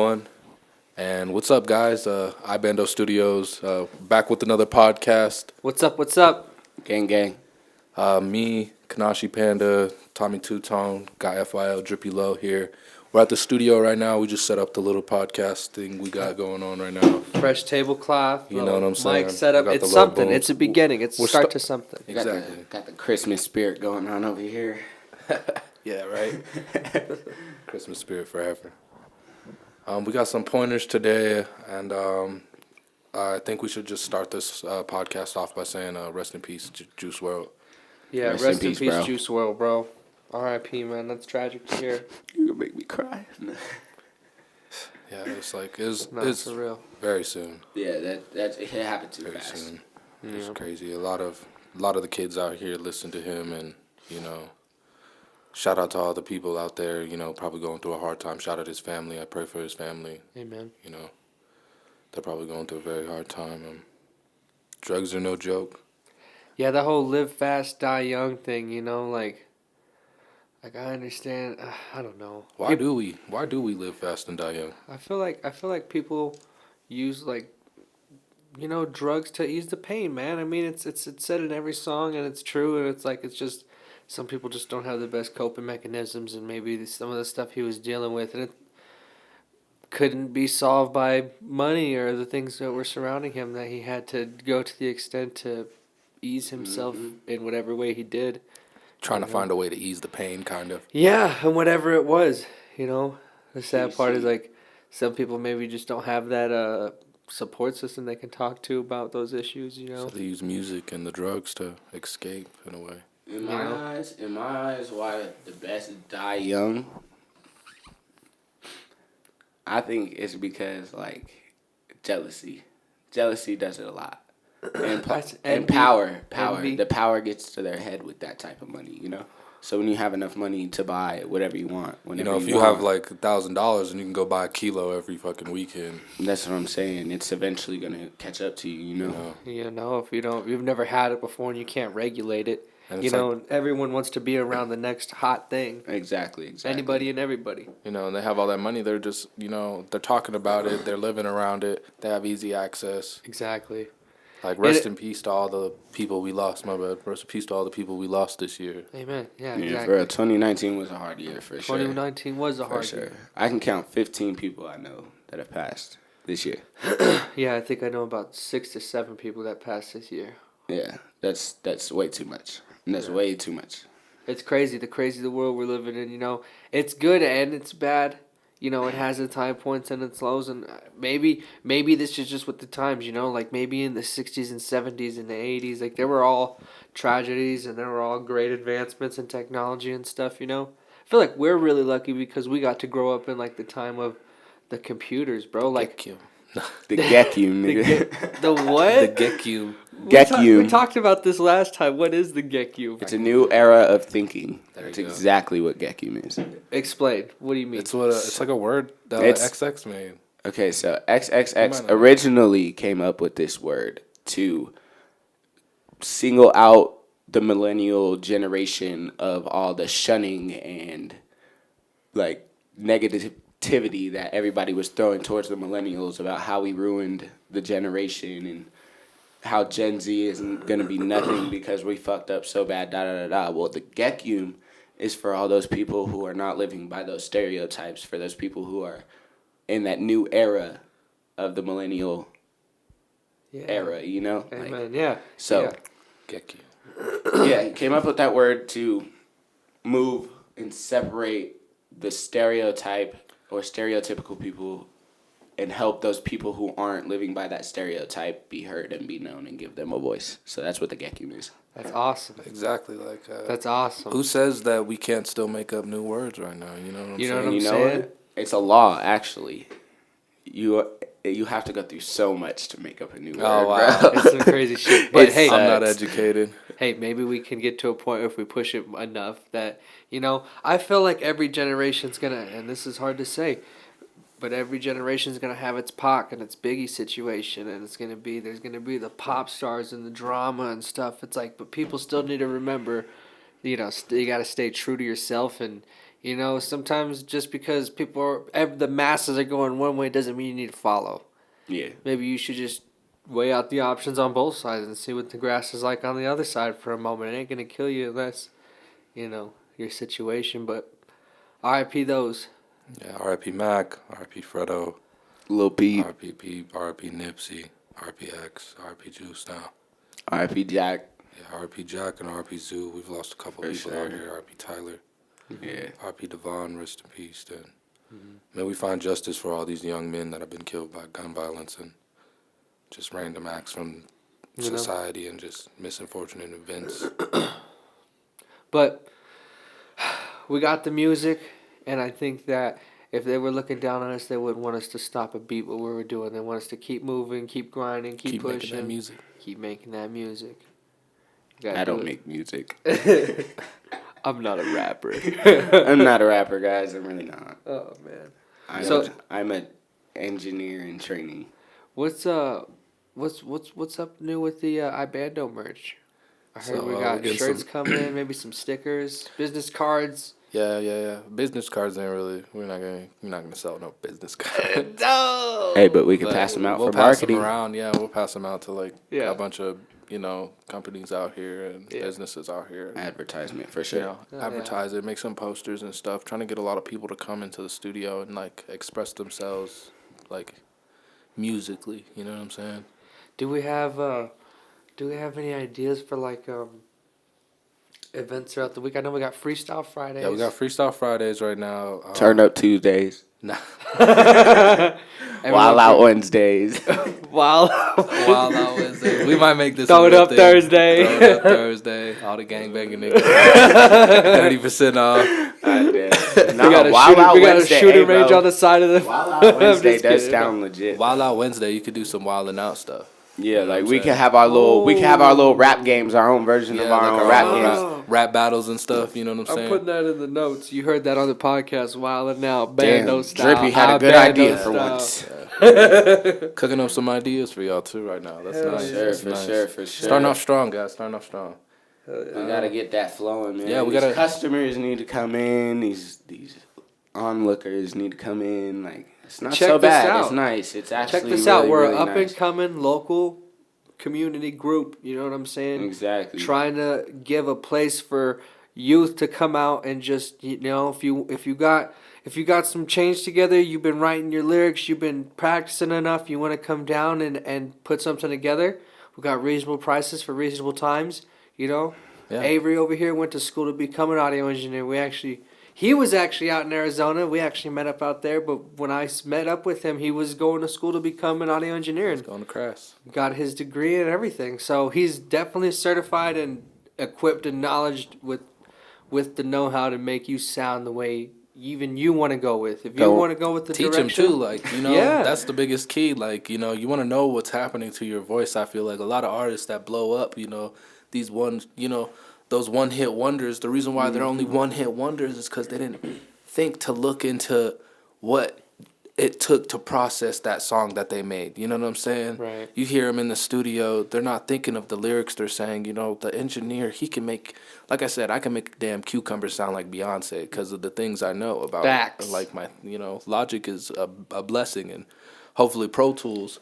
one. And what's up, guys? iBandoStudios, back with another podcast. What's up? What's up? Gang, gang. Me, Kanashi Panda, Tommy Two-Tone, Guy FYL, Drippy Low here. We're at the studio right now. We just set up the little podcast thing we got going on right now. Fresh tablecloth. You know what I'm saying? Mic setup. It's something. It's a beginning. It's a start to something. Exactly. Got the Christmas spirit going on over here. Yeah, right? Christmas spirit forever. We got some pointers today, and I think we should just start this podcast off by saying rest in peace, Juice WRLD. Yeah, rest in peace, bro. Juice WRLD, bro. R.I.P., man. That's tragic to hear. You're going to make me cry. Yeah, it's like, It's it's for real. very soon. Yeah, it happened too Very fast. soon. It's crazy. A lot of the kids out here listen to him, and, shout out to all the people out there, probably going through a hard time. Shout out his family. I pray for his family. Amen. They're probably going through a very hard time. Drugs are no joke. Yeah, that whole live fast, die young thing, like I understand. I don't know. Why do we live fast and die young? I feel like people use drugs to ease the pain, man. I mean, it's said in every song, and it's true, and it's just some people just don't have the best coping mechanisms, and maybe some of the stuff he was dealing with, and it couldn't be solved by money or the things that were surrounding him, that he had to go to the extent to ease himself in whatever way he did. Trying to find a way to ease the pain, kind of. Yeah, and whatever it was, The sad part is some people maybe just don't have that support system they can talk to about those issues, So they use music and the drugs to escape in a way. In my eyes, why the best die young? I think it's because jealousy. Jealousy does it a lot. And power. Envy. The power gets to their head with that type of money, So when you have enough money to buy whatever you want, if you have $1,000 and you can go buy a kilo every fucking weekend. That's what I'm saying. It's eventually gonna catch up to you, If you've never had it before and you can't regulate it. And Everyone wants to be around the next hot thing. Exactly. Anybody and everybody. And they have all that money. They're just, they're talking about it. They're living around it. They have easy access. Exactly. Rest in peace to all the people we lost. My bad. Rest in peace to all the people we lost this year. Amen. Yeah, Yeah, exactly. for real. 2019 was a hard year for sure. 2019 was a hard year. I can count 15 people I know that have passed this year. Yeah, I think I know about 6 to 7 people that passed this year. Yeah, that's way too much. And that's way too much. It's crazy, the world we're living in, It's good and it's bad. It has its high points and its lows, and maybe this is just with the times, maybe in the 60s and 70s and the 80s, there were all tragedies and there were all great advancements in technology and stuff, I feel like we're really lucky because we got to grow up in, the time of the computers, bro. The Gekyum, nigga. The what? The Gekyum. Gekyum. We talked about this last time. What is the Gekyum? It's a new era of thinking. That's you go. exactly what Gekyum is. Explain. What do you mean? It's like a word that It's- XX made. Okay, so XXX originally came up with this word to single out the millennial generation of all the shunning and negativity that everybody was throwing towards the millennials about how we ruined the generation and how Gen Z isn't going to be nothing because we fucked up so bad, da-da-da-da. Well, the Gekyum is for all those people who are not living by those stereotypes, for those people who are in that new era of the millennial era, Amen. Yeah. So, Gekyum. yeah, he came up with that word to move and separate the stereotype or stereotypical people and help those people who aren't living by that stereotype be heard and be known and give them a voice. So that's what the Gekyum is. That's awesome. Exactly. That's awesome. Who says that we can't still make up new words right now? You know what I'm You know saying? what I'm You know saying? what? It's a law, actually. You have to go through so much to make up a new word, wow. bro. It's some crazy shit. But hey, I'm not educated. hey, maybe we can get to a point if we push it enough that, I feel like every generation's going to, and this is hard to say, but every generation's going to have its Pac and its Biggie situation, and there's going to be the pop stars and the drama and stuff. It's but people still need to remember, you got to stay true to yourself and, You know, sometimes just because the masses are going one way doesn't mean you need to follow. Yeah. Maybe you should just weigh out the options on both sides and see what the grass is like on the other side for a moment. It ain't gonna kill you unless, your situation. But R.I.P. those. Yeah, R.I.P. Mac, R.I.P. Fredo, Lil Peep, R.I.P. Peep, R.I.P. Nipsey, R.I.P. X, R.I.P. Juice now. R.I.P. Jack. Yeah, R.I.P. Jack and R.I.P. Zoo. We've lost a couple For people sure. out here. R.I.P. Tyler. Yeah. R.I.P. Devon, rest in peace. Then, may we find justice for all these young men that have been killed by gun violence and just random acts from society and just misunfortunate events. But we got the music, and I think that if they were looking down on us, they wouldn't want us to stop a beat what we were doing. They want us to keep moving, keep grinding, keep pushing. Making that music. Keep making that music. I don't make music. I'm not a rapper. I'm not a rapper, guys. I'm really not. Oh man. I'm an engineer in training. What's up new with the iBando merch? I heard we got shirts coming in, maybe some stickers, business cards. Yeah. Business cards ain't really. We're not gonna sell no business cards. No. Hey, but we can pass them out for marketing. We'll pass them around. Yeah, we'll pass them out to a bunch of companies out here and businesses out here. Advertisement for sure. Advertise it, make some posters and stuff. Trying to get a lot of people to come into the studio and express themselves musically. You know what I'm saying? Do we have any ideas for events throughout the week? I know we got Freestyle Fridays. Yeah, we got Freestyle Fridays right now. Turn Up Tuesdays. Nah. Wild Out Wednesdays. Wild Out Wednesday. We might make this Throw it up Thursday. Throw it up Thursday. All the gangbanging niggas. 30% off. We got a shooting range on the side of the. Wild Out Wednesday does sound legit. Wild Out Wednesday, you could do some wilding out stuff. Yeah, we can have our little rap games, our own version of our own rap games. Rap battles and stuff, you know what I'm saying? I'm putting that in the notes. You heard that on the podcast, Wildin' Out, Damn, Bando style. Drippy had a good idea for once. Cooking up some ideas for y'all too right now. That's nice. For sure. Starting off strong, guys. Starting off strong. We gotta get that flowing, man. Yeah, these customers need to come in. These onlookers need to come in. It's not so bad. It's nice. It's actually check this really, out. We're really up nice. and coming local community group. You know what I'm saying? Exactly. Trying to give a place for youth to come out and just if you got some change together, you've been writing your lyrics, you've been practicing enough, you want to come down and put something together. We got reasonable prices for reasonable times. Yeah. Avery over here went to school to become an audio engineer. He was actually out in Arizona. We actually met up out there, but when I met up with him, he was going to school to become an audio engineer. He's going to Crass. Got his degree and everything. So he's definitely certified and equipped and knowledged with the know-how to make you sound the way even you want to go with. If you want to go with the teach direction. Teach him too, that's the biggest key. You want to know what's happening to your voice. I feel like a lot of artists that blow up, these ones, those one-hit wonders, the reason why they're only one-hit wonders is because they didn't think to look into what it took to process that song that they made. You know what I'm saying? Right. You hear them in the studio, they're not thinking of the lyrics they're saying. The engineer, he can make, like I said, I can make a damn cucumber sound like Beyonce because of the things I know about. Facts. Logic is a blessing, and hopefully Pro Tools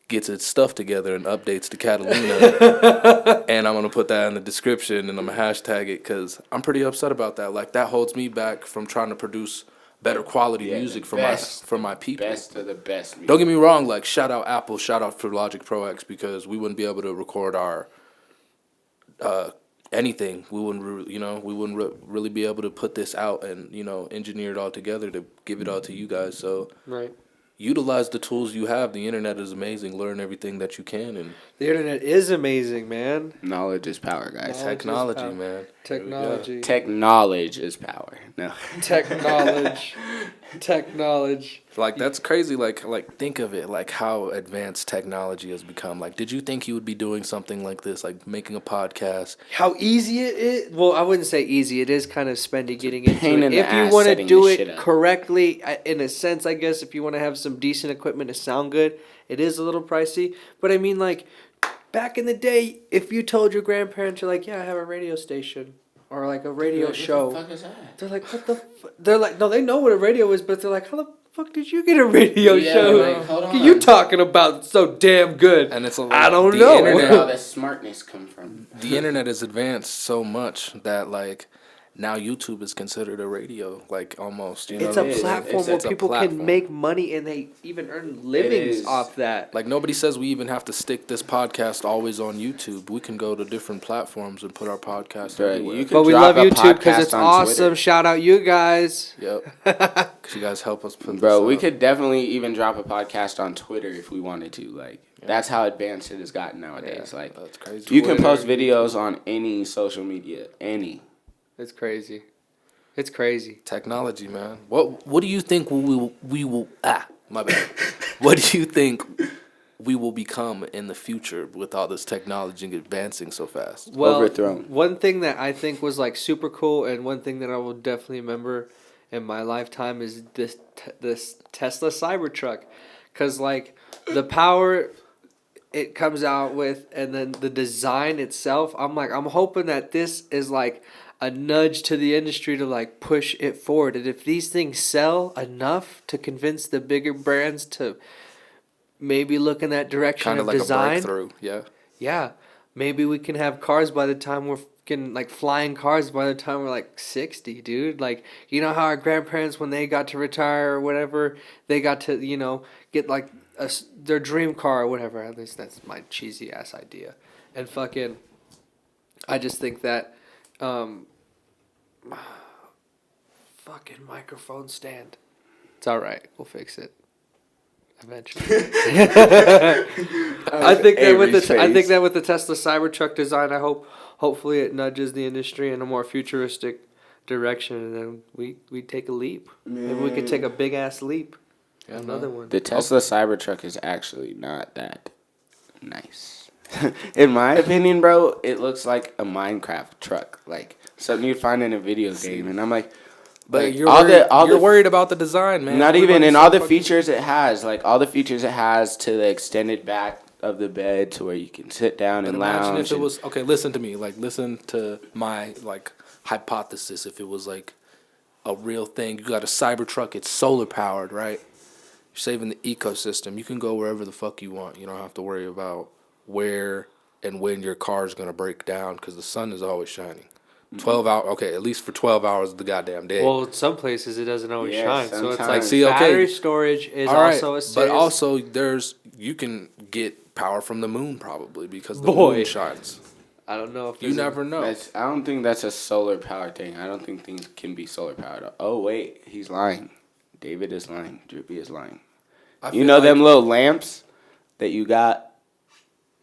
gets its stuff together and updates to Catalina. And I'm going to put that in the description and I'm going to hashtag it because I'm pretty upset about that. That holds me back from trying to produce better quality music for my people. Best of the best music. Don't get me wrong, shout out Apple, shout out for Logic Pro X because we wouldn't be able to record our anything. We wouldn't really be able to put this out and, engineer it all together to give it all to you guys. So right. Utilize the tools you have. The internet is amazing. Learn everything that you can. And the internet is amazing, man. Knowledge is power, guys. Technology, man. Technology. Technology is power. No. Technology. That's crazy. Think of it. How advanced technology has become. Did you think you would be doing something like this, making a podcast? How easy it is? Well, I wouldn't say easy. It is kind of spendy getting into it. If you want to do it correctly, in a sense, I guess, if you want to have some decent equipment to sound good, it is a little pricey. But I mean, back in the day, if you told your grandparents, you're yeah, I have a radio station. or like a radio show. What the fuck is that? They're like, what the? They're like, no, they know what a radio is, but they're like, how the fuck did you get a radio show? Like, hold on. You talking about so damn good? And it's I don't the know. Where did internet- all this smartness come from? The internet has advanced so much that like now YouTube is considered a radio, like almost. You know, It's what a I'm saying? platform where It's a people platform. can make money and they even earn livings is. off that. Like nobody says we even have to stick this podcast always on YouTube. We can go to different platforms and put our podcast Right, everywhere. you can- But we drop love a YouTube because it's podcast on awesome. Twitter. Shout out you guys. Yep. Because you guys help us put Bro, this we up. could definitely even drop a podcast on Twitter if we wanted to. Like, that's how advanced it has gotten nowadays. Yeah. Like, That's crazy. you can Twitter. post videos on any social media, any. It's crazy. It's crazy. Technology, man. What do you think we will my bad. What do you think we will become in the future with all this technology advancing so fast? Well, Overthrown. one thing that I think was like super cool, and one thing that I will definitely remember in my lifetime is this Tesla Cybertruck, because like the power it comes out with, and then the design itself. I'm hoping that this is like a nudge to the industry to like push it forward, and if these things sell enough to convince the bigger brands to maybe look in that direction Kind of of like design. a breakthrough. Yeah. Yeah, maybe we can have cars by the time we're fucking like flying cars by the time we're like 60, dude. Like, you know how our grandparents, when they got to retire or whatever, they got to, you know, get like their dream car or whatever. At least that's my cheesy ass idea. And fucking, I just think that, fucking microphone stand. It's all right. We'll fix it. Eventually. I think that with the Tesla Cybertruck design, hopefully it nudges the industry in a more futuristic direction, and then we take a leap. Maybe we could take a big ass leap. Yeah, Another one. The Tesla Cybertruck is actually not that nice. In my opinion, bro, it looks like a Minecraft truck. Like something you'd find in a video game. And I'm like, But like, you're worried about the design, man. not even Everybody's in so all the fucking- features it has. Like all the features it has to the extended back of the bed to where you can sit down But and imagine lounge. if it was okay. Listen to me. Like listen to my like hypothesis. If it was like a real thing, you got a Cybertruck. It's solar powered, right? You're saving the ecosystem. You can go wherever the fuck you want. You don't have to worry about where and when your car is gonna break down because the sun is always shining. 12 hours. Okay, at least for 12 hours of the goddamn day. Well, in some places it doesn't always Yeah, shine, so it's like sometimes. See, okay. battery storage is All right, also a serious. but also you can get power from the moon probably because the Boy. moon shines. I don't know if You there's a- never know. I don't think that's a solar power thing. I don't think things can be solar powered. Oh wait, he's lying. David is lying. Drippy is lying. I You feel know like- them little lamps that you got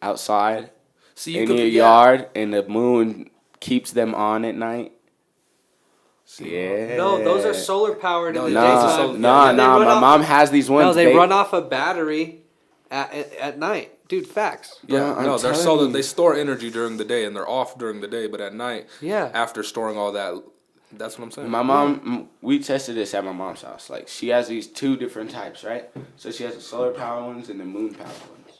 outside See, in could- your yeah. yard, and the moon keeps them on at night. Yeah. No, those are solar powered No, in the yeah, those are daytime. solar- No, And they run my off- mom has these ones. No, they run off a battery at night, dude. Facts. Yeah, Bro, I'm no, they're telling solar. you. They store energy during the day and they're off during the day, but at night, Yeah. after storing all that, that's what I'm saying. My mom, we tested this at my mom's house. Like, she has these two different types, right? So she has the solar power ones and the moon power ones.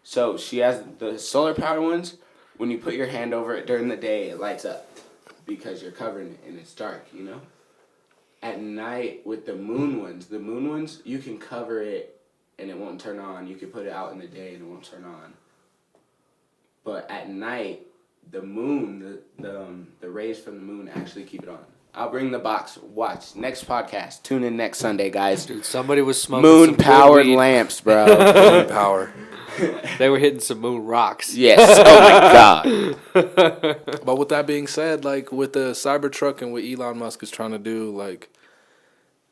So she has the solar power ones. When you put your hand over it during the day, it lights up because you're covering it and it's dark, you know? At night, with the moon ones, you can cover it and it won't turn on. You can put it out in the day and it won't turn on. But at night, the moon, the rays from the moon actually keep it on. I'll bring the box. Watch. Next podcast. Tune in next Sunday, guys. Dude, somebody was smoking Moon some good powered weed. lamps, bro. Moon power. They were hitting some moon rocks. Yes. Oh my god. But with that being said, like with the Cybertruck and what Elon Musk is trying to do, like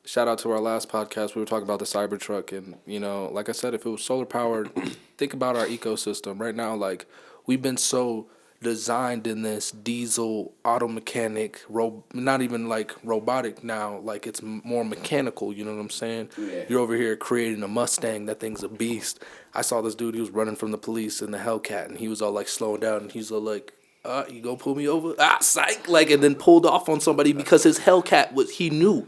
shout out to our last podcast. We were talking about the Cybertruck, and you know, like I said, if it was solar powered, think about our ecosystem right now. Like we've been so designed in this diesel auto mechanic, not even like robotic now. Like it's more mechanical. You know what I'm saying? Yeah. You're over here creating a Mustang. That thing's a beast. I saw this dude. He was running from the police in the Hellcat, and he was all like slowing down, and he's all like, you gonna pull me over? Psych! Like, and then pulled off on somebody because his Hellcat he knew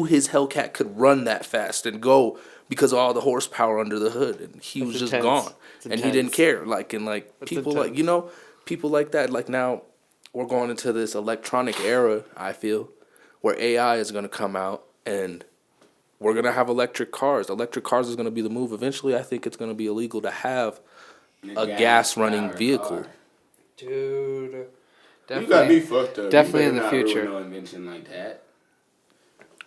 his Hellcat could run that fast and go because of all the horsepower under the hood, and he was just intense. gone, It's and he didn't intense. care. Like, and like That's people intense. like, you know, people like that. Like now, we're going into this electronic era, I feel, where AI is going to come out and we're going to have electric cars. Electric cars is going to be the move. Eventually, I think it's going to be illegal to have a gas-running vehicle. Car. Dude. You got me fucked up. Definitely in the future. No invention like that.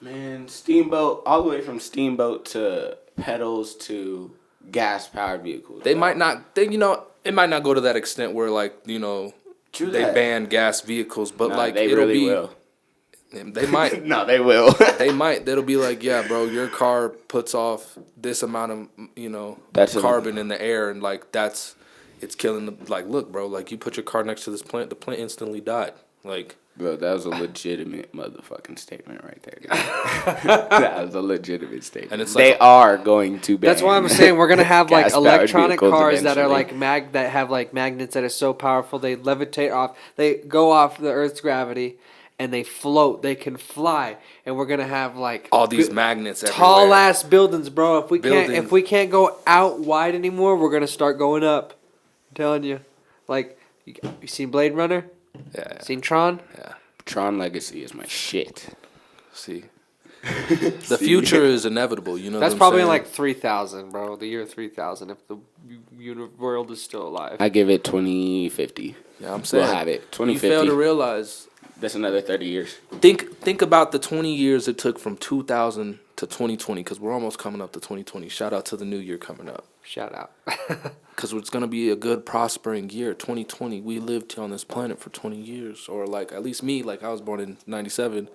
Man, steamboat, all the way from steamboat to pedals to gas-powered vehicles. They might not, it might not go to that extent where, like, True they that. ban gas vehicles, but No, like they it'll really be. will. They might. No, they will. They might. It'll be like, yeah, bro, your car puts off this amount of That's carbon in the air, and like it's killing the. Like, look, bro, like you put your car next to this plant, the plant instantly died. Like. Bro, that was a legitimate motherfucking statement right there. That was a legitimate statement. And they are going to ban. That's why I'm saying we're gonna have like gas-powered electronic vehicles cars that are eventually. like that have like magnets that are so powerful they levitate off. They go off the Earth's gravity and they float. They can fly, and we're gonna have like all these magnets everywhere. Tall ass buildings, bro. If we can't go out wide anymore, we're gonna start going up. I'm telling you, like you seen Blade Runner? Yeah. Seen Tron? Yeah. Tron Legacy is my shit. See. The future is inevitable, That's probably in like 3000, bro. The year 3000, if the world is still alive. I give it 2050. Yeah, I'm saying. We'll have it. 2050. You fail to realize. That's another 30 years. Think about the 20 years it took from 2000 to 2020, because we're almost coming up to 2020. Shout out to the new year coming up. Shout out. Because it's going to be a good, prospering year. 2020, we lived on this planet for 20 years. Or, like, at least me, like, I was born in 97.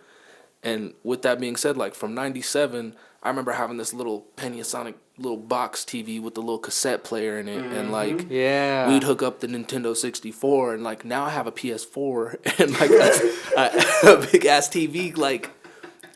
And with that being said, like, from 97, I remember having this little Panasonic little box TV with the little cassette player in it. Mm-hmm. And, like, yeah, we'd hook up the Nintendo 64. And, like, now I have a PS4. And, like, that's a big-ass TV. Like,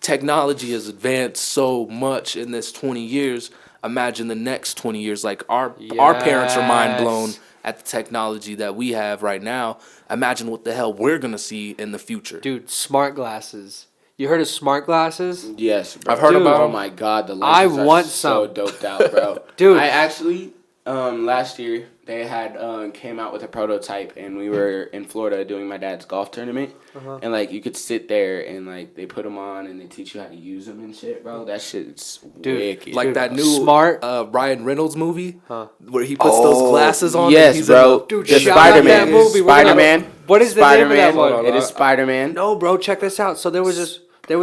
technology has advanced so much in this 20 years. Imagine the next 20 years. Like, our parents are mind blown at the technology that we have right now. Imagine what the hell we're going to see in the future. Dude, smart glasses. You heard of smart glasses? Yes, bro. I've heard about them. Oh my god, the lenses are so doped out, bro. Dude. I actually, last year, they had came out with a prototype, and we were in Florida doing my dad's golf tournament. Uh-huh. And, like, you could sit there, and, like, they put them on, and they teach you how to use them and shit, bro. That shit's wicked. Like that new smart Ryan Reynolds movie where he puts those glasses on. Yes, and he's bro. Dude, the shout out that movie. Spider-Man. What is the name of that one? It is Spider-Man. No, bro, check this out. So there was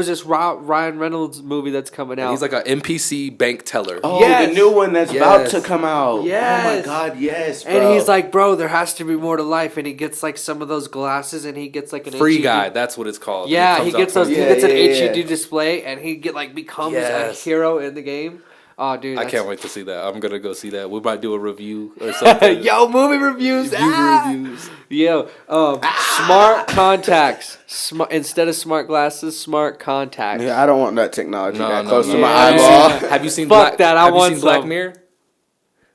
this Ryan Reynolds movie that's coming out. And he's like an NPC bank teller. Oh, yes. The new one that's about to come out. Yes. Oh my god, yes, bro. And he's like, bro, there has to be more to life. And he gets like some of those glasses, and he gets like an Free HUD. Guy. That's what it's called. Yeah, he gets those. Yeah, he gets an yeah. HUD display, and he becomes a hero in the game. Oh, dude, I can't wait to see that. I'm gonna go see that. We might do a review or something. Yo, movie reviews. Reviews. Yo, smart contacts. Instead of smart glasses, smart contacts. Yeah, I don't want that technology that close to Yeah. my eyeball. Have you seen Fuck that, I want Black some. Mirror?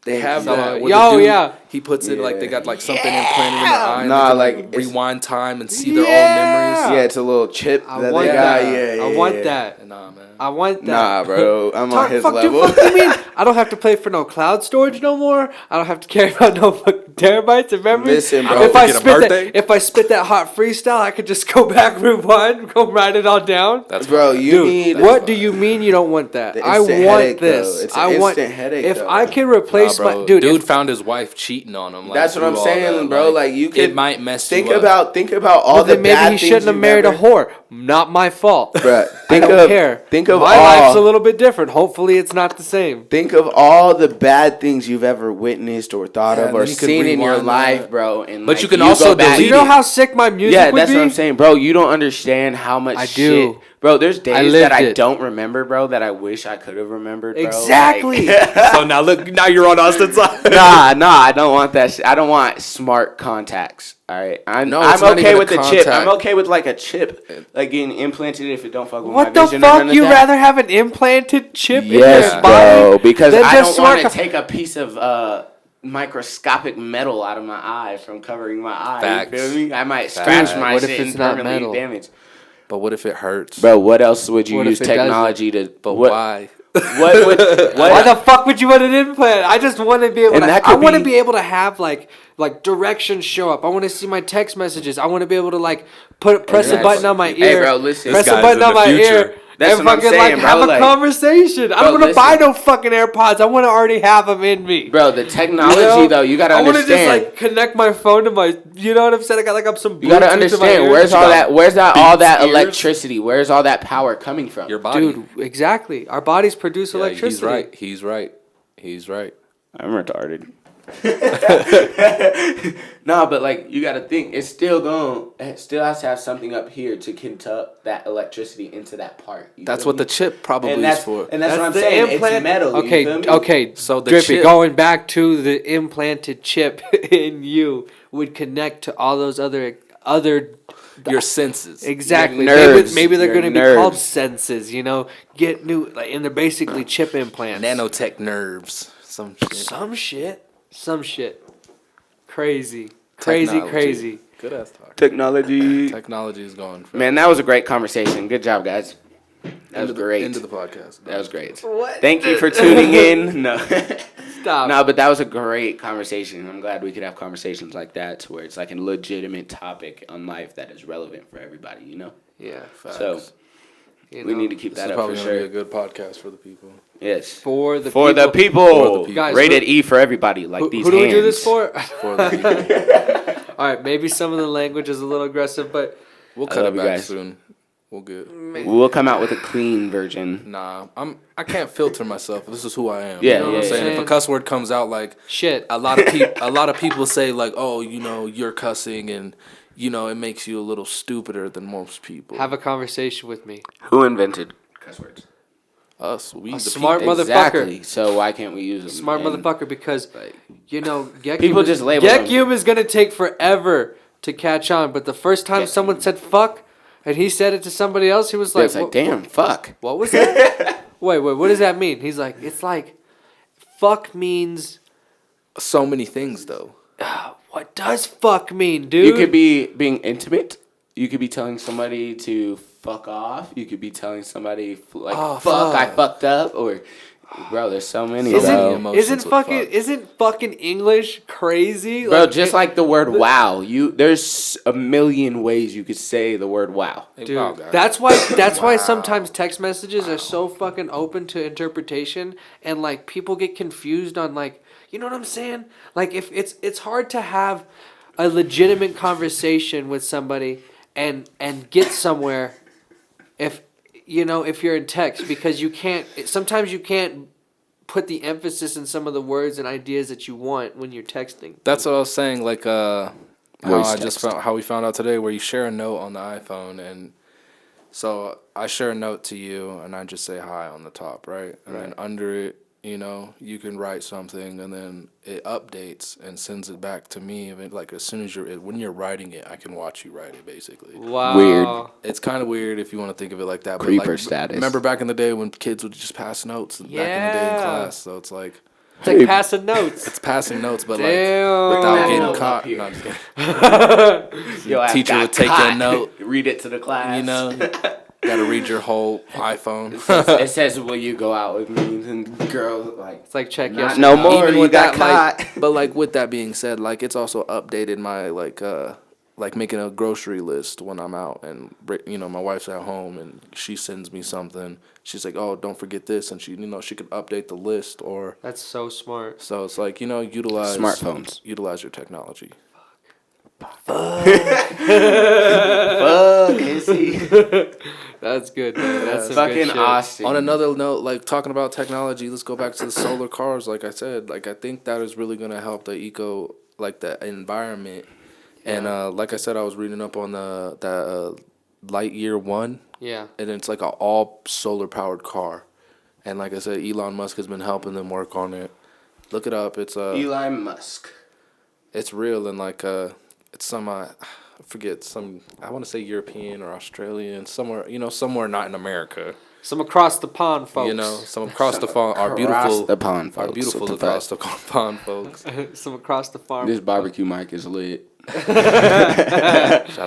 They have Some- that. where Yo, the dude, yeah. He puts it like they got like something implanted in their eye. And Nah, they can, like, it's- rewind time and see their own memories. Yeah, it's a little chip I that want they got. that. Yeah, I want that. Nah, man. I want that. Nah, bro, I'm on his fuck, level. Dude, fuck you mean? I don't have to pay for no cloud storage no more. I don't have to carry about no fucking terabytes of memory. Listen, bro. If I Get a spit birthday? if I spit that hot freestyle, I could just go back, rewind, go write it all down. That's Bro, fine. you Dude, need. what do you mean you don't want that? The I instant want headache, this. though. It's an I want. instant headache, If though. I can Nah, replace bro. my dude, found his wife cheating on him. Like, That's what I'm through all saying, that. bro. Like, you could. It might mess Think you up. about all well, the then maybe bad he things shouldn't have you've married ever- a whore. Not my fault. Bruh, I don't care. Think of my all. life's a little bit different. Hopefully, it's not the same. Think of all the bad things you've ever witnessed or thought Yeah, of and or then you could seen in your rewind life, that. bro. And But like, you can go also back- Do you know how sick my music Yeah, would that's be? what I'm saying, bro. You don't understand how much I shit. do. Bro, there's days lived that I it. don't remember, bro, that I wish I could have remembered, bro. Exactly. Like- So now look, now you're on Austin's side. nah, I don't want that shit. I don't want smart contacts. All right, I'm it's not okay even with a the chip. contact. I'm okay with like a chip, like getting implanted if it don't fuck with What my the vision or fuck? none of You that. rather have an implanted chip in Yes, your body? bro, because than I just don't want to smart take a piece of microscopic metal out of my eye from covering my eye. Facts. You feel me? I might scratch my What if shit it's and not permanently metal? damage. But what if it hurts? Bro, what else would you What if use it doesn't? technology to? But what, why? Why the fuck would you want an implant? I just want to be able I want to be able to have like directions show up. I want to see my text messages. I want to be able to like press a button on my ear. Hey, bro, listen. Press a button on my ear. That's and what I'm fucking saying, like bro. have a Like, conversation. I don't want to buy no fucking AirPods. I want to already have them in me. Bro, the technology though, you gotta understand. I want to just like connect my phone to my. You know what I'm saying? I got like some. Bluetooth. You gotta understand where's all that ears? electricity? Where's all that power coming from? Your body. Dude, exactly. Our bodies produce electricity. He's right. I'm retarded. No, but like you gotta think, it still has to have something up here to conduct that electricity into that part. That's what the chip probably is for. And that's what I'm saying. Implant. It's metal. Okay. So the Drippy, chip, going back to the implanted chip in you would connect to all those other your senses. Exactly. Your nerves, maybe they're your going to be called nerves. senses. You know, get new and they're basically chip implants. Nanotech nerves. Some shit. Crazy. Technology. Good ass talk. Technology. Technology is gone. Man, that was a great conversation. Good job, guys. That was great. End of the podcast. That was great. What? Thank you for tuning in. No. Stop. No, but that was a great conversation. I'm glad we could have conversations like that to where it's like a legitimate topic on life that is relevant for everybody, you know? Yeah. Facts. So we need to keep This that is up probably for gonna be sure. a good podcast for the people. Yes. For the people. people. Guys, Rated E for everybody, like these Who do we do hands. this for? For the people. All right, maybe some of the language is a little aggressive, but We'll I cut love it you back guys. soon. We'll get. We'll come out with a clean version. Nah, I can't filter myself. This is who I am. Yeah, you know what I'm yeah, saying. yeah. If a cuss word comes out, like shit. a lot of people say like, oh, you know, you're cussing, and you know, it makes you a little stupider than most people. Have a conversation with me. Who invented cuss words? Us, we the smart people. motherfucker. Exactly. So why can't we use them? Smart And, motherfucker, because like, you know, people just label them. Gekyum is gonna take forever to catch on. But the first time someone said "fuck" and he said it to somebody else, he was like, it's like, damn, fuck. What was that? wait, what does that mean? He's like, it's like, fuck means. So many things though. What does fuck mean, dude? You could be being intimate. You could be telling somebody to fuck off. You could be telling somebody like, Oh, fuck, I fuck. fucked up. Or, bro, there's so many. So many Bro. emotions with fuck. Isn't fucking English crazy? Bro, Like, just like the word wow. There's a million ways you could say the word wow. Hey, dude, wow, guys. that's why Wow. sometimes text messages are so fucking open to interpretation, and like people get confused on like, you know what I'm saying? Like if it's hard to have a legitimate conversation with somebody and get somewhere if you're in text, because sometimes you can't put the emphasis in some of the words and ideas that you want when you're texting. That's what I was saying. Like how Voice text. how we found out today, where you share a note on the iPhone, and so I share a note to you, and I just say hi on the top, right? And then under it, you know, you can write something, and then it updates and sends it back to me. And like as soon as when you're writing it, I can watch you write it, basically. Wow. Weird. It's kind of weird if you want to think of it like that. Creeper but like, status. Remember back in the day when kids would just pass notes back in the day in Yeah. class? So it's like It's like passing notes. it's passing notes, but Damn. like without That getting note caught. up here. No, I'm just kidding. Yo, I Teacher got would take caught. your note. Read it to the class. You know, gotta read your whole iPhone. It says, will you go out with me? And girls like, It's like check not yes. no more. Even You with got that, caught. but like with that being said, like it's also updated my like making a grocery list when I'm out, and you know my wife's at home and she sends me something. She's like, oh, don't forget this, and she could update the list, or That's so smart. so it's like utilize Smartphones. utilize your technology. Fuck, is he? That's good, man. That's some Fucking good shit. Austin. On another note, like talking about technology, let's go back to the solar cars. Like I said, like I think that is really gonna help the the environment. And like I said, I was reading up on that Lightyear 1, Yeah. and it's like an all solar powered car. And like I said, Elon Musk has been helping them work on it. Look it up. It's Elon Musk. it's real, and like it's some I forget, some, I want to say European or Australian, somewhere not in America. Some across the pond, folks. You know, some across the pond, our Across beautiful, the pond, our folks. beautiful What the across fuck? the pond, folks. Some across the farm. This barbecue mic is lit. Shout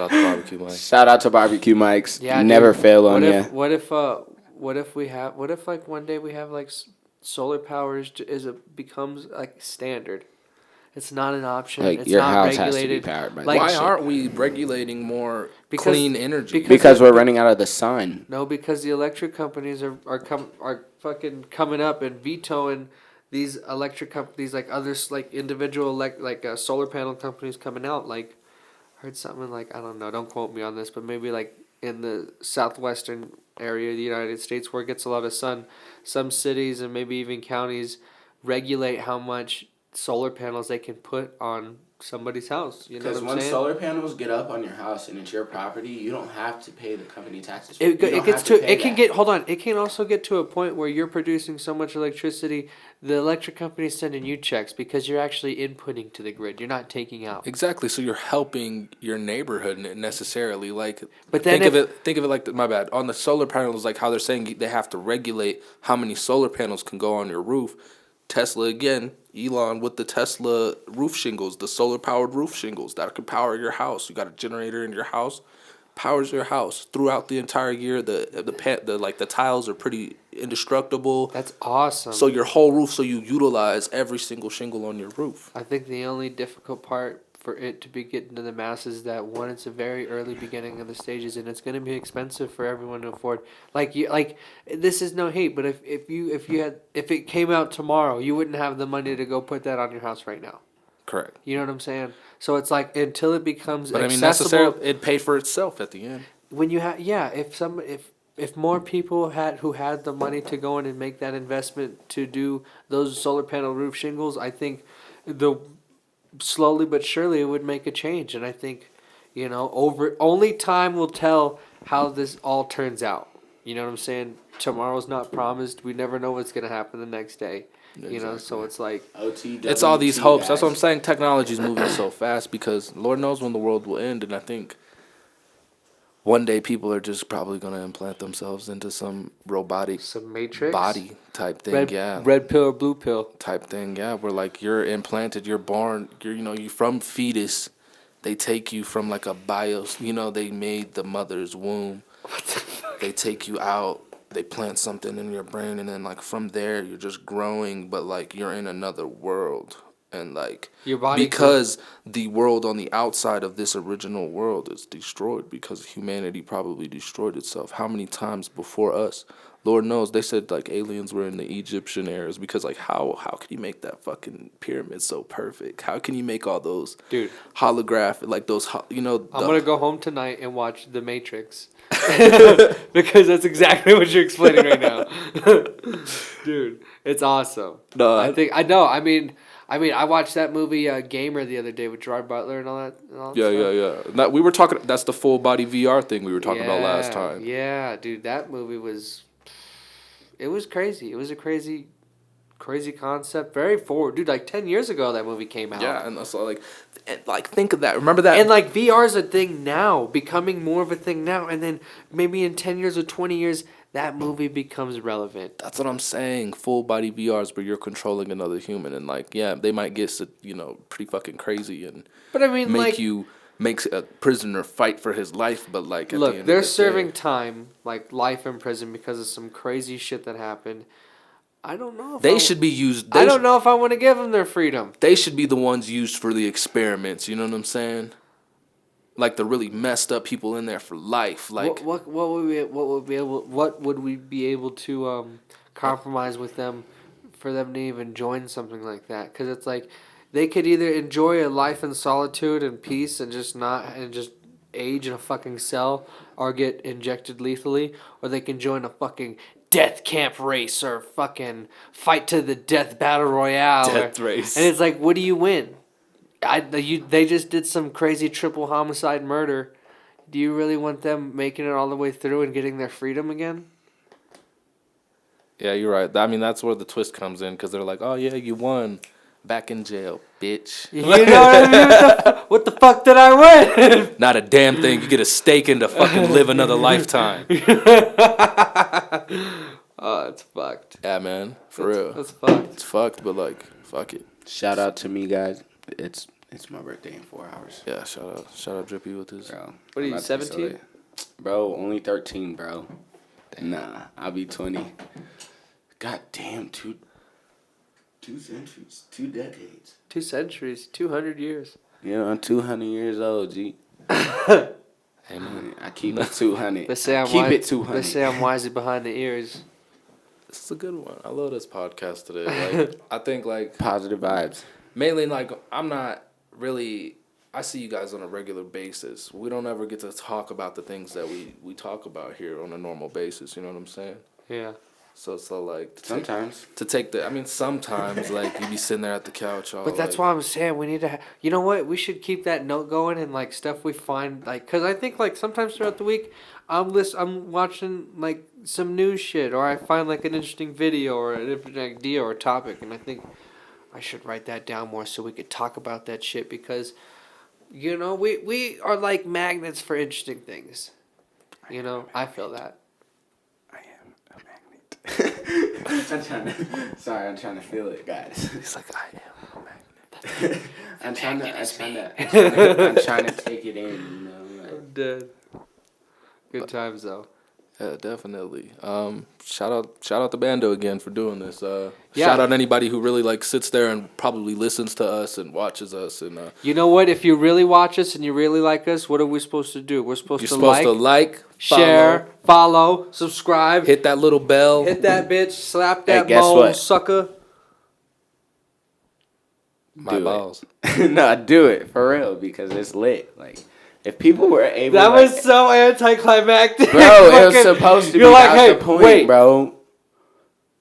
out to barbecue, Mike. Shout out to barbecue mics. Yeah, Never dude. fail on What ya. if what if like one day we have like solar power becomes like standard. It's not an option. Like, it's your not house regulated. has to be powered by Like, Why that shit. aren't we regulating more Because- clean energy? Because we're running out of the sun. No, because the electric companies are fucking coming up and vetoing these electric companies, like others, like individual solar panel companies coming out. Like, I heard something like, I don't know, don't quote me on this, but maybe like in the southwestern area of the United States where it gets a lot of sun, some cities and maybe even counties regulate how much solar panels they can put on somebody's house. You know what Because I'm when saying? solar panels get up on your house and it's your property, you don't have to pay the company taxes. It can also get to a point where you're producing so much electricity, the electric company's sending you checks because you're actually inputting to the grid. You're not taking out. Exactly. So you're helping your neighborhood necessarily. Like, But then think of it like my bad on the solar panels, like how they're saying they have to regulate how many solar panels can go on your roof. Tesla again, Elon with the Tesla roof shingles, the solar powered roof shingles that could power your house. You got a generator in your house, powers your house throughout the entire year. The tiles are pretty indestructible. That's awesome. So your whole roof, so you utilize every single shingle on your roof. I think the only difficult part for it to be getting to the masses is that one, it's a very early beginning of the stages, and it's going to be expensive for everyone to afford. This is no hate, but if it came out tomorrow, you wouldn't have the money to go put that on your house right now. Correct. You know what I'm saying? So it's like until it becomes But I mean, accessible. necessarily, it paid for itself at the end. When you have if more people who had the money to go in and make that investment to do those solar panel roof shingles, I think slowly but surely it would make a change. And I think, only time will tell how this all turns out. You know what I'm saying? Tomorrow's not promised. We never know what's gonna happen the next day. Exactly. So it's like It's all these hopes. That's what I'm saying. Technology's moving so fast because Lord knows when the world will end, and I think one day people are just probably gonna implant themselves into some robotic, some Matrix body type thing. red pill or blue pill type thing. Yeah, where like you're implanted, you're born, you from fetus. They take you from like a bios. They made the mother's womb. What the fuck? They take you out. They plant something in your brain, and then like from there you're just growing, but like you're in another world, and like Your body because the world on the outside of this original world is destroyed because humanity probably destroyed itself. How many times before us? Lord knows. They said like aliens were in the Egyptian eras because like how can you make that fucking pyramid so perfect? How can you make all those holographic like those I'm gonna go home tonight and watch The Matrix. Because that's exactly what you're explaining right now. Dude, it's awesome. No, I mean, I watched that movie Gamer the other day with Gerard Butler and all that. Yeah. We were talking. That's the full body VR thing we were talking about last time. Yeah, dude, that movie was. It was crazy. It was a crazy concept. Very forward, dude. Like 10 years ago, that movie came out. Yeah, and so like think of that. Remember that? And like VR is a thing now, becoming more of a thing now, and then maybe in 10 years or 20 years, that movie becomes relevant. That's what I'm saying. Full body VRs where you're controlling another human, and like they might get pretty fucking crazy and makes a prisoner fight for his life, but like look, at the end they're of the serving day, time, like life in prison because of some crazy shit that happened. I don't know if they should be used. I don't know if I want to give them their freedom. They should be the ones used for the experiments. You know what I'm saying? Like the really messed up people in there for life. Like what would we be able to compromise with them for them to even join something like that? Because it's like they could either enjoy a life in solitude and peace and just age in a fucking cell or get injected lethally, or they can join a fucking death camp race or fucking fight to the death battle royale. Race. And it's like, what do you win? They just did some crazy triple homicide murder. Do you really want them making it all the way through and getting their freedom again? Yeah, you're right. I mean, that's where the twist comes in because they're like, oh yeah, you won. Back in jail, bitch. You know what I mean? What the fuck did I win? Not a damn thing. You get a stake in to fucking live another lifetime. Oh, it's fucked. Yeah, man. For real. That's fucked. It's fucked, but like, fuck it. Shout out to me, guys. It's my birthday in 4 hours. Yeah, shout out Drippy with his. Bro, What are you, 17? Bro, only 13, bro. Nah, I'll be 20. God damn, two centuries, 2 decades. 2 centuries, 200 years. Yeah, I'm 200 years old, G. Amen. I keep it 200. They say It 200. They say I'm wisely behind the ears. This is a good one. I love this podcast today. Like, I think, like, Positive vibes. mainly, like, I'm not really. I see you guys on a regular basis. We don't ever get to talk about the things that we talk about here on a normal basis. You know what I'm saying? Yeah. So like Sometimes. Sometimes like you be sitting there at the couch. All But that's like, why I'm saying we need to. You know what? We should keep that note going and like stuff we find like because I think like sometimes throughout the week I'm watching like some news shit or I find like an interesting video or a different idea or topic and I think I should write that down more so we could talk about that shit because you know we are like magnets for interesting things. You know I feel that. I am a magnet. I'm trying to feel it, guys. He's like, I am a magnet. I'm trying to take it in, you know. Like. I'm dead. Good times though. Yeah, definitely. Shout out to Bando again for doing this. Yeah. Shout out anybody who really like sits there and probably listens to us and watches us and. You know what? If you really watch us and you really like us, what are we supposed to do? We're supposed to like, share, follow, subscribe, hit that little bell, hit that bitch, slap that guess bone, what? sucker. my Do balls. It. No, do it for real because it's lit. Like if people were able, That like, was so anticlimactic, bro. It was supposed to be. You're like, That's hey, the point, wait, bro.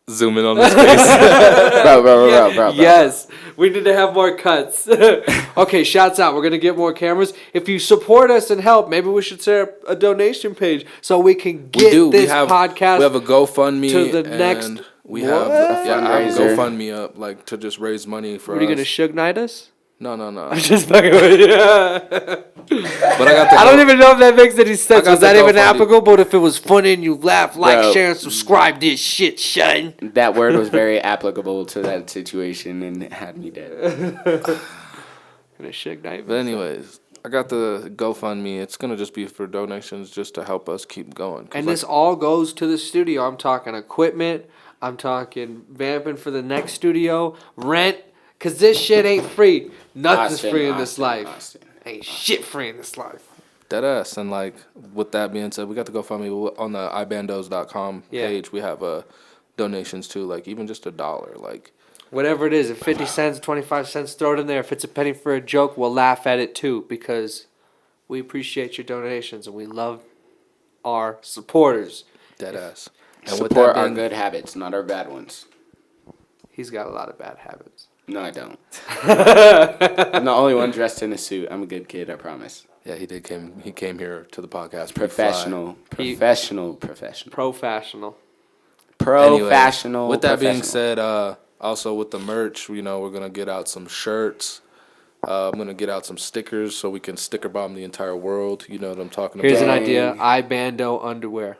Zoom in on his face. bro. Yes, we need to have more cuts. Okay, shouts out. We're gonna get more cameras. If you support us and help, maybe we should set up a donation page so we can get this podcast. We have a GoFundMe to the and next. We What? have I have a Fundraiser. GoFundMe up like to just raise money for. What are you us. gonna Suge Knight us? No. I'm just fucking with you. But I got the. I don't even know if that makes any sense. got Was the that even GoFundMe. applicable? But if it was funny and you laugh, like, Bro. share, and subscribe this shit, son. That word was very applicable to that situation and it had me dead. Gonna Suge Knight. But anyways, I got the GoFundMe. It's gonna just be for donations, just to help us keep going. 'Cause And like, this all goes to the studio. I'm talking equipment. I'm talking vamping for the next studio. Rent. Because this shit ain't free. Nothing's free in this life. Ain't shit free in this life. Deadass. And like with that being said, we got the GoFundMe on the iBandos.com page. We have donations too, like even just $1. Like Whatever it is, if 50 cents, 25 cents, throw it in there. If it's a penny for a joke, we'll laugh at it too because we appreciate your donations and we love our supporters. deadass. And Support our being- good habits, not our bad ones. He's got a lot of bad habits. No, I don't. I'm the only one dressed in a suit. I'm a good kid, I promise. Yeah, he came here to the podcast. Professional. Professional. Professional. With that being said, also with the merch, you know, we're gonna get out some shirts. I'm gonna get out some stickers so we can sticker bomb the entire world. You know what I'm talking Here's about. an idea. iBando underwear.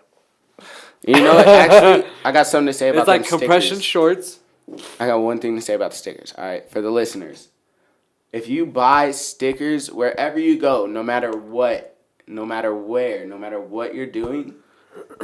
You know what? Actually, I got something to say about It's like them compression stickers. shorts. I got one thing to say about the stickers. All right, for the listeners. If you buy stickers wherever you go, no matter what, no matter where, no matter what you're doing,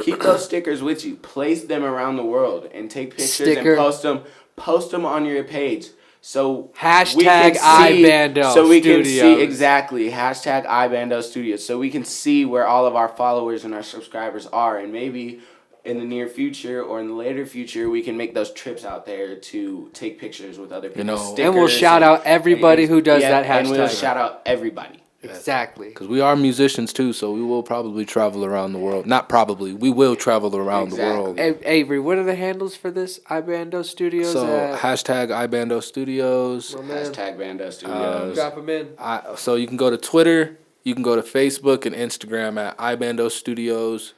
keep those stickers with you. Place them around the world and take pictures and post them on your page. So Hashtag iBando So we can Studios. see exactly. Hashtag iBandoStudios. So we can see where all of our followers and our subscribers are. And maybe in the near future or in the later future, we can make those trips out there to take pictures with other people. You know, Stickers And we'll shout out everybody who does that And we'll hashtag. shout out everybody. Exactly. Because we are musicians too, so we will probably travel around the world. Not probably, we will travel around the world. Avery, what are the handles for this iBando Studios? So hashtag iBandoStudios. Hashtag BandoStudios. Drop them in. So you can go to Twitter, you can go to Facebook and Instagram at iBandoStudios.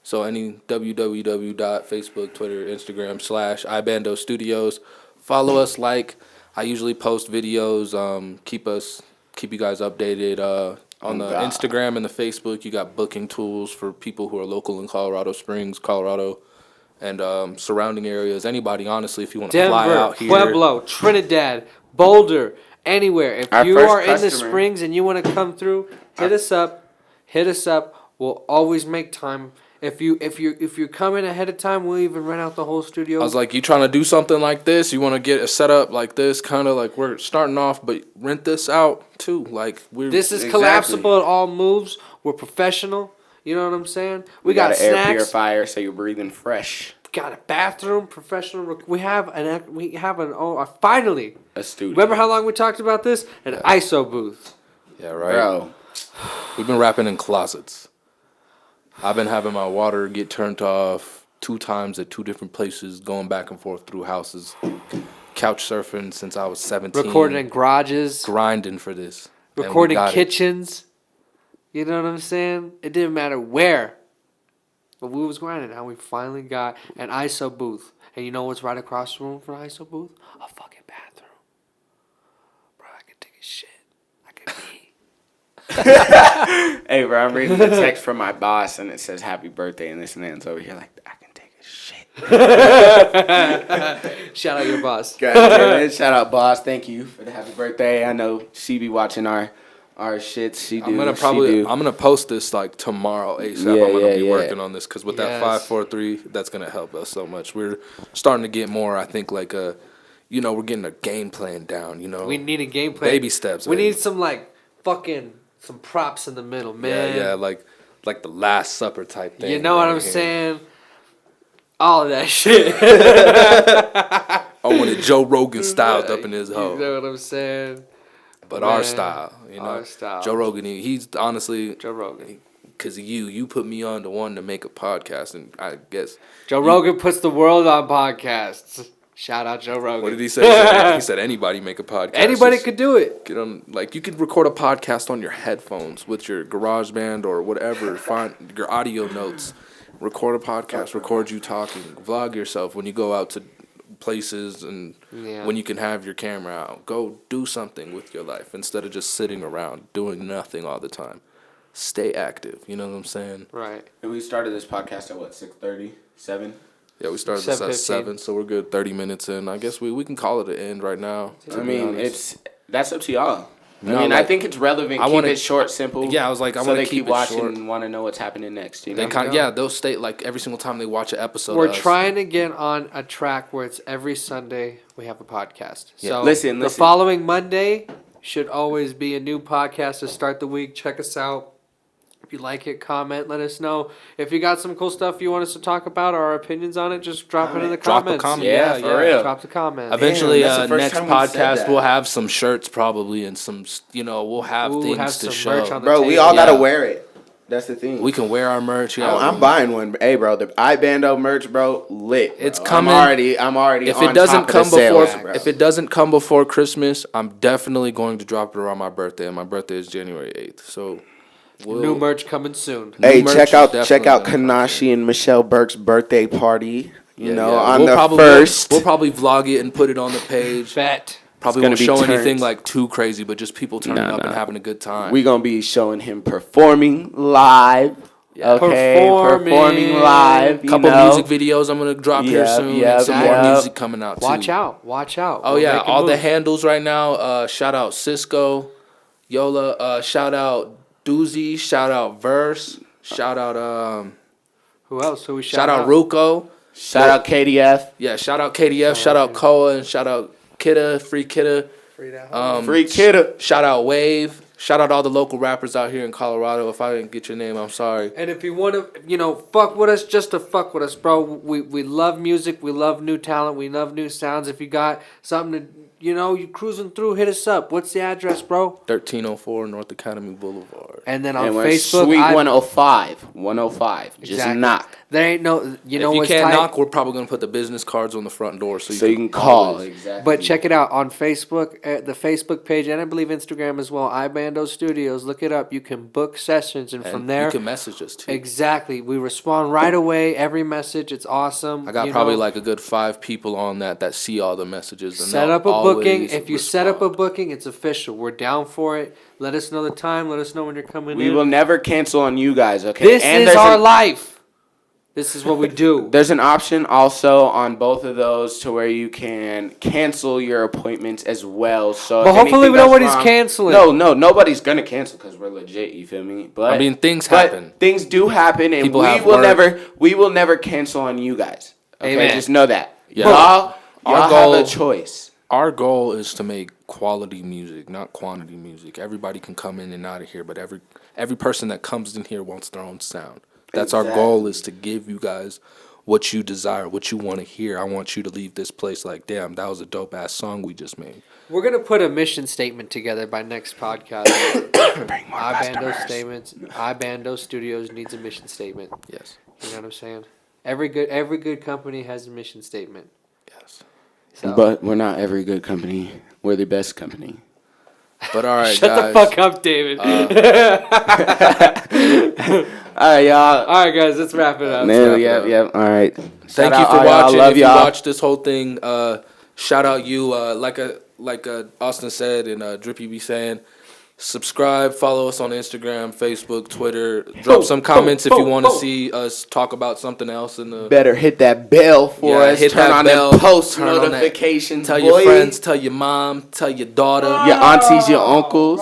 So any www.facebook, Twitter, Instagram / iBandoStudios. Follow us, like. I usually post videos. Keep you guys updated. On the Instagram and the Facebook, you got booking tools for people who are local in Colorado Springs, Colorado, and surrounding areas. Anybody, honestly, if you want to fly Denver, out here. Pueblo, Trinidad, Boulder, anywhere. If Our you first are in the customer. Springs and you want to come through, hit us up. Hit us up. We'll always make time. If you're coming ahead of time, we'll even rent out the whole studio. I was like, you trying to do something like this? You want to get a setup like this, kind of like we're starting off, but rent this out too. Like this is collapsible. It all moves. We're professional. You know what I'm saying? We got an snacks. air purifier, so you're breathing fresh. Got a bathroom, professional. We have finally A studio. Remember how long we talked about this? An ISO booth. Yeah, right. Bro. We've been rapping in closets. I've been having my water get turned off 2 times at 2 different places, going back and forth through houses. Couch surfing since I was 17. Recording in garages. Grinding for this. Recording kitchens. You know what I'm saying? It didn't matter where. But we was grinding. Now we finally got an ISO booth. And you know what's right across the room from the ISO booth? A fucking bathroom. Bro, I can take a shit. I can pee. Hey, bro, I'm reading the text from my boss, and it says happy birthday, and this man's over here like, I can take a shit. Shout out your boss. God damn it. Shout out, boss. Thank you for the happy birthday. I know she be watching our shits. I'm gonna post this like tomorrow ASAP. Yeah, I'm gonna be yeah. working on this because with that 543, that's gonna help us so much. We're starting to get more. I think like we're getting a game plan down. You know, We need a game plan. baby steps. We baby. need some some props in the middle, man. Yeah, like the Last Supper type thing. You know what I'm saying? All of that shit. I want it Joe Rogan styled up in his hoe. You know what I'm saying? But Man, our style, our style. Joe Rogan, he's honestly Joe Rogan. because you put me on to one to make a podcast, and I guess Joe Rogan puts the world on podcasts. Shout out Joe Rogan. What did he say? He said anybody make a podcast. Anybody Just could do it. get on, like you could record a podcast on your headphones with your GarageBand or whatever. Find your audio notes. Record a podcast. Record you talking. Vlog yourself when you go out to places and when you can have your camera out. Go do something with your life instead of just sitting around doing nothing all the time. Stay active. You know what I'm saying? Right. And we started this podcast at what, 6:30? 7? Yeah, we started this at 7:15. 7, so we're good 30 minutes in. I guess we can call it an end right now. I mean, that's up to y'all. No, I mean, like, I think it's relevant. Keep it short, simple. Yeah, I was like, I so want they to keep keep it watching short. and want to know what's happening next. You know? They'll state like every single time they watch an episode. We're trying to get on a track where it's every Sunday we have a podcast. Yeah. So Listen. The following Monday should always be a new podcast to start the week. Check us out. If you like it, comment, let us know. If you got some cool stuff you want us to talk about or our opinions on it, just drop it in the Drop a comments. comment. Yeah, for real. Drop the comment. Eventually, Damn, that's the first next time we said podcast that. we'll have some shirts probably and some, we'll have things have to some show. merch on the Bro, we table. all gotta Yeah. wear it. That's the thing. We can wear our merch. Yeah, I'm buying one. Hey, bro, the iBando merch, bro, lit. Bro. It's coming. I'm already. If on it doesn't top of come the sales, before, bro. if it doesn't come before Christmas, I'm definitely going to drop it around my birthday, and my birthday is January 8th. So, New merch coming soon. Hey, New merch check is out definitely gonna come Kanashi and Michelle Burke's birthday party. You know, Yeah. on We'll the probably, first. We'll probably vlog it and put it on the page. Bet. Probably gonna won't be show turned. anything like too crazy, but just people turning up and having a good time. We gonna be showing him performing live. Yeah. Okay, performing live. Couple music videos I'm gonna drop here soon. yeah, and some more yeah. music coming out too. Watch out. Oh We're yeah, making all the moves. handles right now. Shout out Cisco, Yola. Shout out Doozy. Shout out Verse. Shout out Who else? Who we shout out Ruko. Shout out KDF. Yeah, shout out KDF. Shout out Koa and shout out Kidda, Free Kidda. Free Kidda. Shout out Wave. Shout out all the local rappers out here in Colorado. If I didn't get your name, I'm sorry. And if you want to, fuck with us, just to fuck with us, bro. We love music. We love new talent. We love new sounds. If you got something to, you cruising through, hit us up. What's the address, bro? 1304 North Academy Boulevard. And then on And we're Facebook, Suite 105. 105. Just Exactly. knock. There ain't no, If you what's can't tight? knock, we're probably gonna put the business cards on the front door So you can call. Exactly. But check it out on Facebook, the Facebook page, and I believe Instagram as well. iBandoStudios. Look it up. You can book sessions, and from there, you can message us too. exactly. We respond right away. Every message, it's awesome. I got probably like a good 5 people on that see all the messages. And set they'll up a booking. always If you set up a respond. booking, it's official. We're down for it. Let us know the time. Let us know when you're coming we in. will never cancel on you guys, okay? This And is there's our an- life. This is what we do. There's an option also on both of those to where you can cancel your appointments as well. So, But hopefully nobody's canceling. No, nobody's gonna cancel because we're legit. You feel me? But I mean, things happen. Things do happen, and People we have will work. never cancel on you guys. Okay, Amen. just know that. Yeah. Y'all Our have goal- a choice. Our goal is to make quality music, not quantity music. Everybody can come in and out of here, but every person that comes in here wants their own sound. That's our goal, is to give you guys what you desire, what you want to hear. I want you to leave this place like, damn, that was a dope ass song we just made. We're gonna put a mission statement together by next podcast. Bring more iBando customers. statements. iBandoStudios needs a mission statement. Yes. You know what I'm saying? Every good company has a mission statement. Yes. So. But we're not every good company. We're the best company. But all right, Shut guys. the fuck up, David. All right, y'all. All right, guys, let's wrap it up. Yep. All right. Thank Shout you out for all y'all. watching. Love If you y'all. watched this whole thing, shout out you. Like Austin said and Drippy be saying, subscribe, follow us on Instagram, Facebook, Twitter. Drop some comments if you want to see us talk about something else in the. Better hit that bell for us. hit Turn that on bell. the post Turn on that. notifications. Tell boy. your friends, tell your mom, tell your daughter. your aunties, your uncles.